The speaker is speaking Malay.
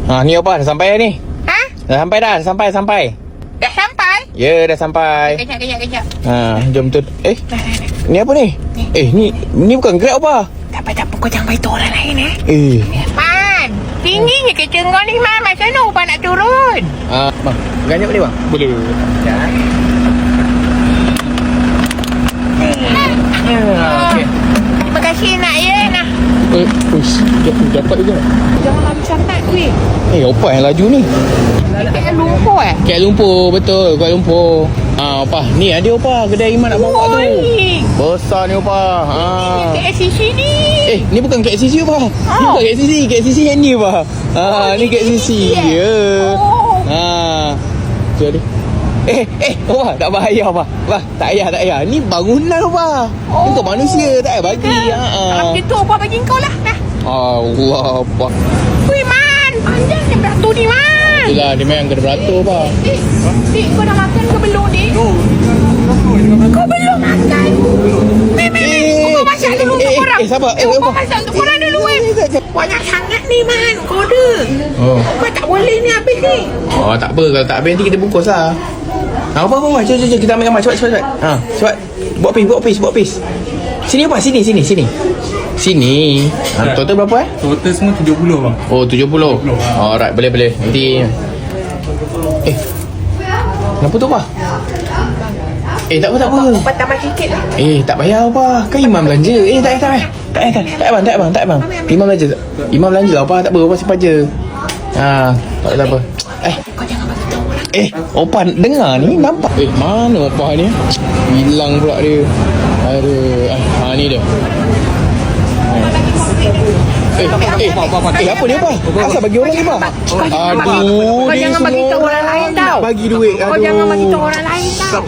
Ni apa? Dah sampai dah ni? Ha? Dah sampai dah? Dah sampai? Dah sampai? Ya, dah sampai. Kejap. Jom tu. Ni apa ni? Ni bukan Grab apa? Tak apa, kau jangan beritahu orang lain Man, tingginya kereta kau ni, Man. Macam mana upah nak turun? Bang, ganyak boleh bang? Boleh. Okay. Terima kasih nak ya, nak. Dapat juga. Jangan lama sangat, weh. Apa yang laju ni? Kuala Lumpur Kuala Lumpur, betul. Kuala Lumpur. Apa? Ni ada apa? Kedai Iman nak bawa tu. Besar ni apa? KLCC ni. Ni bukan KLCC apa? Ni bukan KLCC. KLCC yang ni apa? Ni KLCC. Ya. Jadi. Apa? Tak bahaya apa? Tak payah. Ni bangunan apa? Ni kau manusia. Tak payah bagi. Kalau begitu, apa bagi kau lah. Nah. Allah apa? Wih, Man. Panjangnya beratur ni, Man. Itulah, dia memang kena beratur apa? Dik, kau dah makan ke belum, Dik? Kau belum makan? Kau masak dulu untuk korang. Sabar. Kau masak untuk korang dulu, Banyak sangat ni, Man. Kau ada. Kau tak boleh ni habis ni. Tak apa. Kalau tak habis nanti kita bungkus lah. Apa. Jom. Kita ambil gambar. Cepat. Cepat. Buat pis. Sini apa? Sini. Total berapa Total semua 70 bang. 70. Alright, boleh. Nanti. Kenapa tu apa? Tak apa. Kau tambah sikit lah. Tak payah apa. Kan Imam belanja. Tak payah bang. Imam belanja lah apa. Tak apa simpan je. Tak apa. Kau jangan bagi tahu orang. Opa dengar ni nampak. Mana Opa ni? Hilang pula dia. Aduh. Ni dia. Apa dia apa? Asal bagi orang ni bang? Kau jangan bagi tahu orang lain tau. Bagi duit. Kau jangan bagi tahu orang lain tau.